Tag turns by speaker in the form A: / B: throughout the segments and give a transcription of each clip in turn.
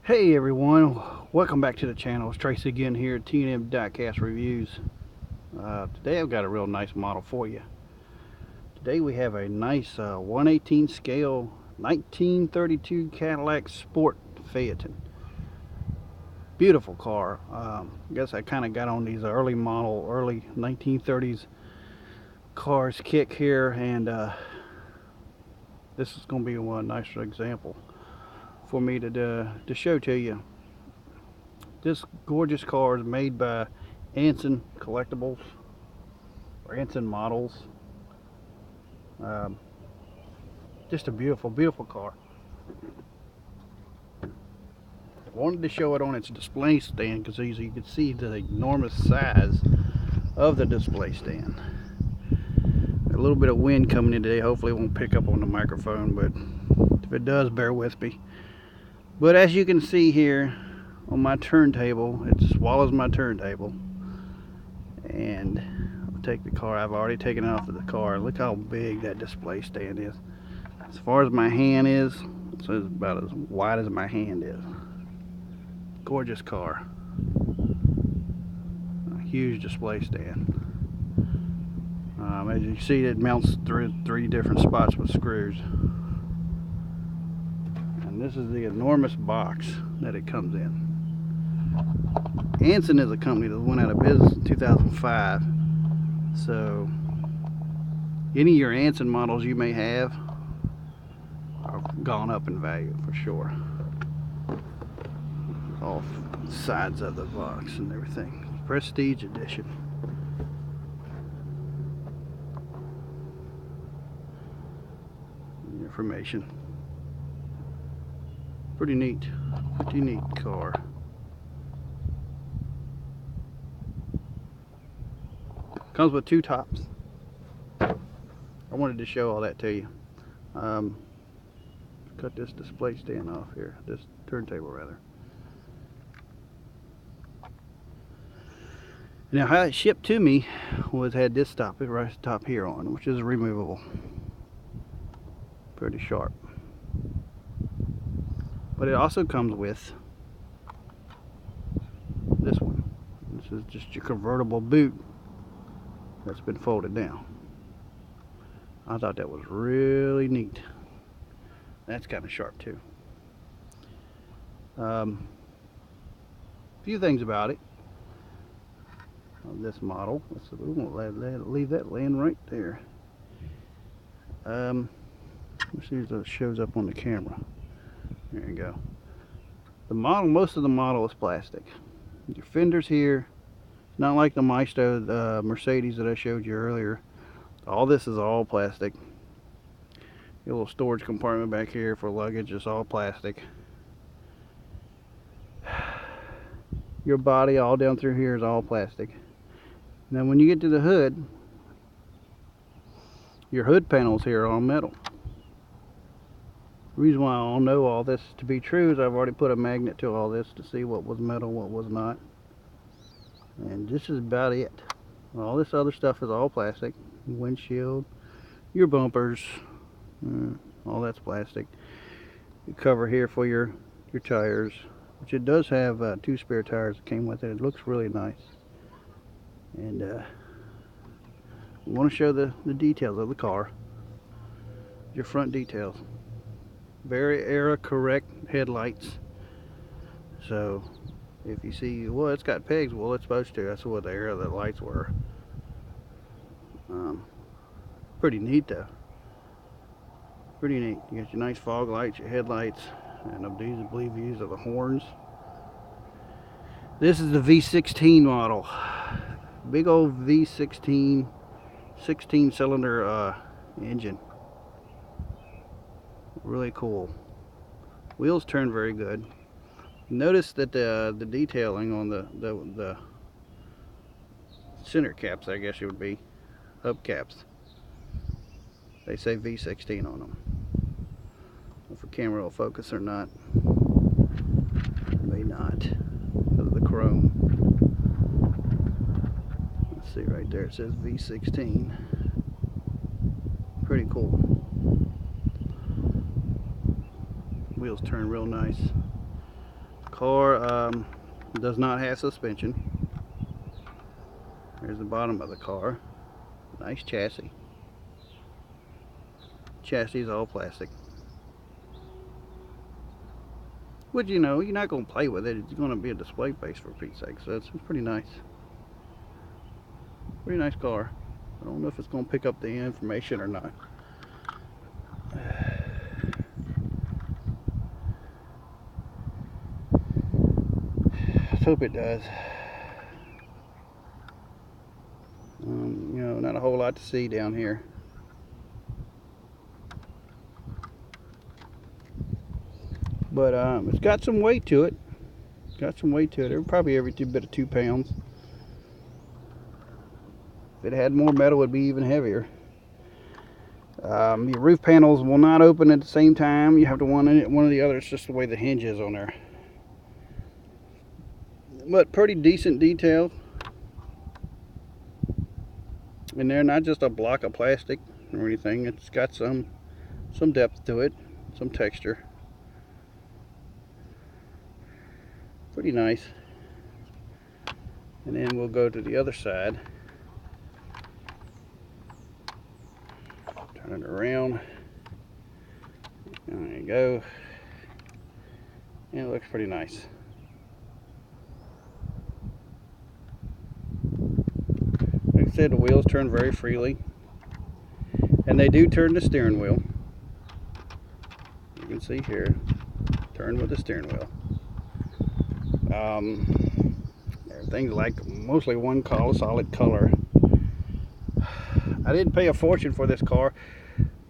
A: Hey everyone, welcome back to the channel. It's Tracy again here at T&M Diecast Reviews. Today I've got a real nice model for you. Today we have a nice 1/18 scale 1932 Cadillac Sport Phaeton. Beautiful car. I guess I kind of got on these early 1930s cars kick here, and this is going to be one nicer example for me to show to you. This gorgeous car is made by Anson Collectables, or Anson Models. Just a beautiful, beautiful car. I wanted to show it on its display stand because as you can see the enormous size of the display stand. A little bit of wind coming in today. Hopefully it won't pick up on the microphone, but if it does, bear with me. But as you can see here on my turntable, it swallows my turntable. And I'll take the car. I've already taken it off of the car. Look how big that display stand is. As far as my hand is, it's about as wide as my hand is. Gorgeous car. A huge display stand. As you see, it mounts through 3 different spots with screws. And this is the enormous box that it comes in. Anson is a company that went out of business in 2005. So any of your Anson models you may have are gone up in value for sure. All sides of the box and everything. Prestige edition. Information. Pretty neat car. Comes with 2 tops. I wanted to show all that to you. Cut this display stand off here, this turntable rather. Now how it shipped to me had this top here on, which is removable. Pretty sharp. But it also comes with this one. This is just your convertible boot that's been folded down. I thought that was really neat. That's kind of sharp too. Few things about it. This model. We won't leave that laying right there. Let's see if it shows up on the camera. There you go. Most of the model is plastic. Your fenders here, not like the Maestro, the Mercedes that I showed you earlier. All this is all plastic. Your little storage compartment back here for luggage is all plastic. Your body all down through here is all plastic. Now when you get to the hood, your hood panels here are all metal. The reason why I don't know all this to be true is I've already put a magnet to all this to see what was metal, what was not. And this is about it. All this other stuff is all plastic. Windshield, your bumpers, all that's plastic. The cover here for your tires, which it does have 2 spare tires that came with it. It looks really nice. And I want to show the details of the car. Your front details. Very era correct headlights. So if you see, well, it's got pegs, well, it's supposed to. That's what the era the lights were. Pretty neat though. Pretty neat. You got your nice fog lights, your headlights, and these I believe these are the horns. This is the V16 model. Big old V16 16-cylinder engine. Really cool. Wheels turn very good. Notice that the detailing on the center caps, I guess it would be, hubcaps, they say V16 on them. If the camera will focus or not, it may not because of the chrome. Let's see right there, it says V16. Pretty cool. Wheels turn real nice. car does not have suspension. There's the bottom of the car. Nice chassis. Chassis is all plastic. Which, you know, you're not going to play with it. It's going to be a display piece for Pete's sake. So it's pretty nice. Pretty nice car. I don't know if it's going to pick up the information or not. Let's hope it does. You know, not a whole lot to see down here. But it's got some weight to it. Got some weight to it. Probably every bit of 2 pounds. If it had more metal, it'd be even heavier. Your roof panels will not open at the same time. You have to one or the other. It's just the way the hinge is on there. But pretty decent detail. And they're not just a block of plastic or anything. It's got some depth to it, some texture. Pretty nice. And then we'll go to the other side. Turn it around. There you go. And it looks pretty nice. Like I said, the wheels turn very freely. And they do turn the steering wheel. You can see here. Turn with the steering wheel. Everything's like mostly one solid color. I didn't pay a fortune for this car.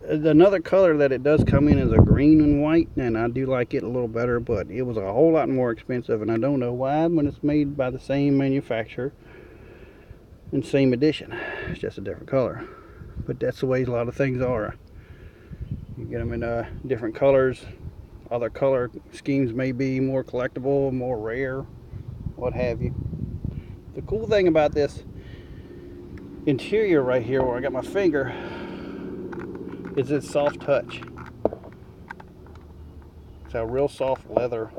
A: Another color that it does come in is a green and white, and I do like it a little better, but it was a whole lot more expensive, and I don't know why when it's made by the same manufacturer and same edition. It's just a different color. But that's the way a lot of things are. You get them in different colors. Other color schemes may be more collectible, more rare, what have you. The cool thing about this interior right here where I got my finger is its soft touch. It's a real soft leather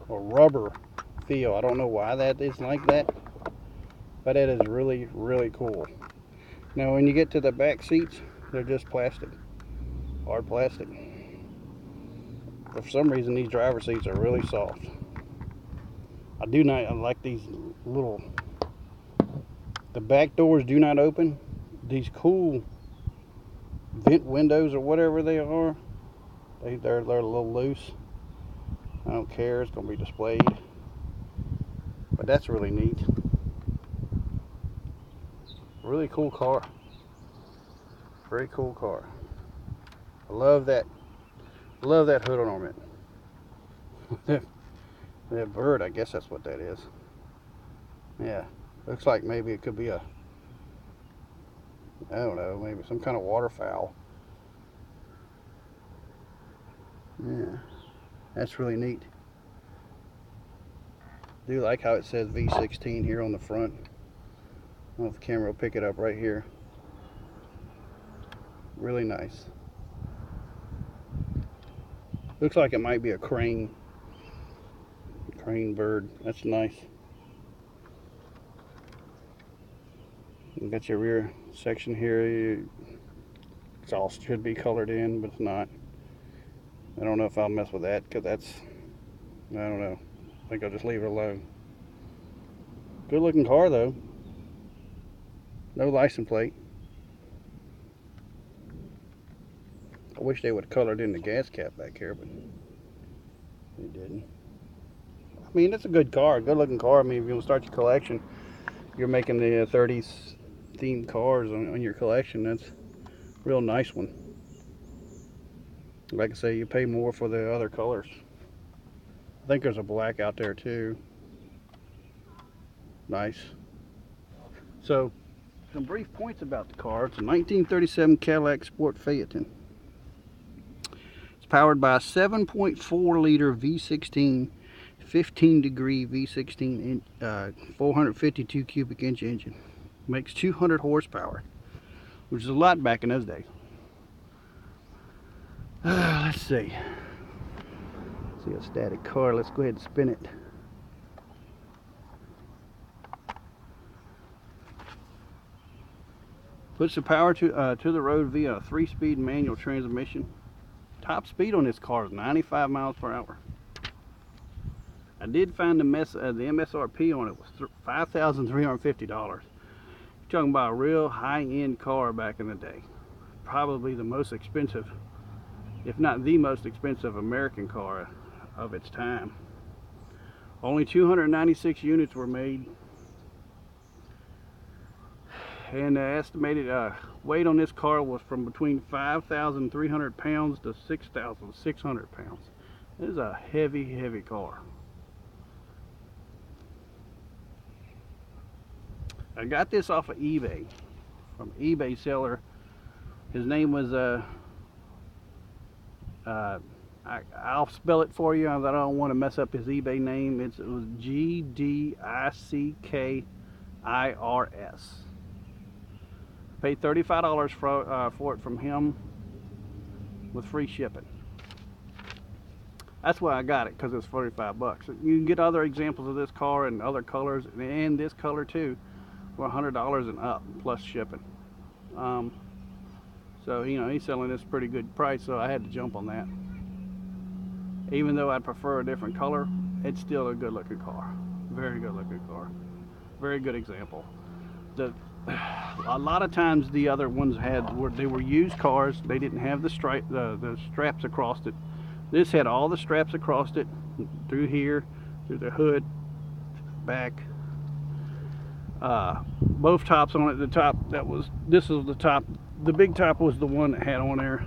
A: or rubber feel. I don't know why that is like that, but it is really, really cool. Now when you get to the back seats, they're just plastic, hard plastic. But for some reason these driver seats are really soft. I like these little, the back doors do not open. These cool vent windows or whatever they are, they're a little loose. I don't care, it's going to be displayed. But that's really neat. Really cool car. Very cool car. I love that hood ornament. That bird, I guess that's what that is. Yeah, looks like maybe it could be I don't know, maybe some kind of waterfowl. Yeah, that's really neat. I do like how it says V16 here on the front. I don't know if the camera will pick it up right here. Really nice. Looks like it might be a crane bird. That's nice. You got your rear section here. It's all should be colored in, but it's not. I don't know if I'll mess with that because that's, I don't know. I think I'll just leave it alone. Good looking car though. No license plate. I wish they would have colored in the gas cap back here, but they didn't. I mean, it's a good car, good looking car. I mean, if you want to start your collection, you're making the 30s themed cars on your collection. That's a real nice one. Like I say, you pay more for the other colors. I think there's a black out there too. Nice. So, some brief points about the car. It's a 1937 Cadillac Sport Phaeton. It's powered by a 7.4 liter V16 15-degree V16 452 cubic inch engine. Makes 200 horsepower, which is a lot back in those days. Let's see. See a static car. Let's go ahead and spin it. Puts the power to the road via a 3-speed manual transmission. Top speed on this car is 95 miles per hour. I did find the MSRP on it was $5,350. You're talking about a real high-end car back in the day. Probably the most expensive, if not the most expensive American car of its time. Only 296 units were made. And the estimated weight on this car was from between 5,300 pounds to 6,600 pounds. This is a heavy car. I got this off of eBay, from eBay seller. His name was, I'll spell it for you. I don't want to mess up his eBay name. It was gdickirs. Paid $35 for it from him with free shipping. That's why I got it, because it's 45 bucks. You can get other examples of this car in other colors, and this color too, for $100 and up plus shipping. So you know, he's selling this pretty good price, so I had to jump on that. Even though I prefer a different color, it's still a good looking car. Very good looking car. Very good example. A lot of times the other ones they were used cars. They didn't have the straps across it. This had all the straps across it, through here, through the hood, back. Both tops on it. The top this was the top. The big top was the one that had on there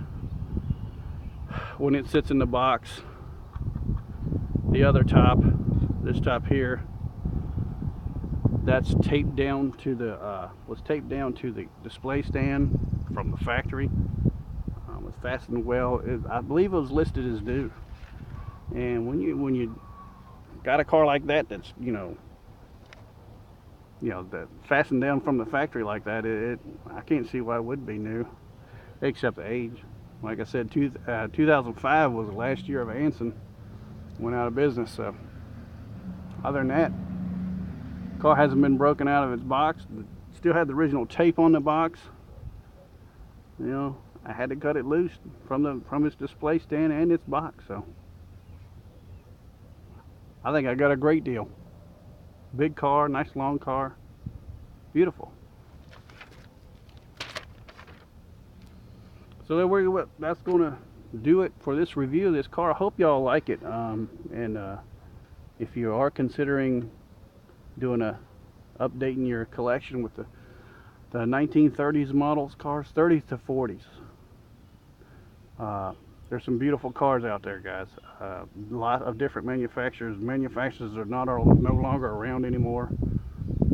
A: when it sits in the box. The other top, this top here, that's taped down to the was taped down to the display stand from the factory. It's fastened well. I believe it was listed as new. And when you got a car like that, that's that fastened down from the factory like that, I can't see why it would be new, except the age. Like I said, 2005 was the last year of Anson. Went out of business. So other than that, car hasn't been broken out of its box. Still had the original tape on the box. You know, I had to cut it loose from its display stand and its box. So I think I got a great deal. Big car, nice long car, beautiful. So that's gonna do it for this review of this car. I hope y'all like it. If you are considering doing updating your collection with the 1930s models cars, 30s to 40s, there's some beautiful cars out there, guys. A lot of different manufacturers. Manufacturers are no longer around anymore.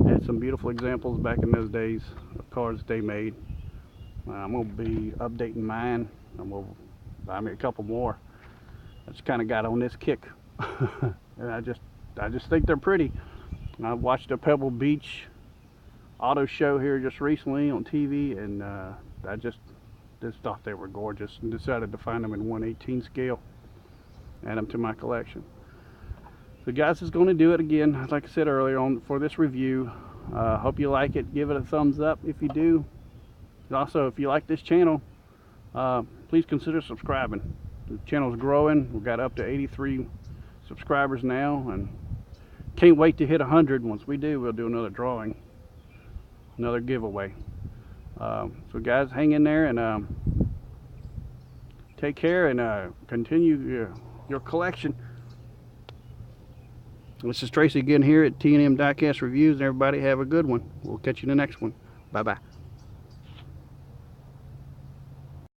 A: Had some beautiful examples back in those days of cars that they made. I'm gonna be updating mine. I'm gonna buy me a couple more. I just kind of got on this kick, and I just think they're pretty. I watched a Pebble Beach auto show here just recently on TV, and I just thought they were gorgeous and decided to find them in 1/18 scale, add them to my collection. So guys, this is going to do it again, like I said earlier for this review. Hope you like it. Give it a thumbs up if you do. And also, if you like this channel, please consider subscribing. The channel's growing. We've got up to 83 subscribers now, and can't wait to hit 100. Once we do, we'll do another drawing, another giveaway. So guys, hang in there and take care, and continue your collection. This is Tracy again here at T&M Diecast Reviews, and everybody have a good one. We'll catch you in the next one. Bye bye.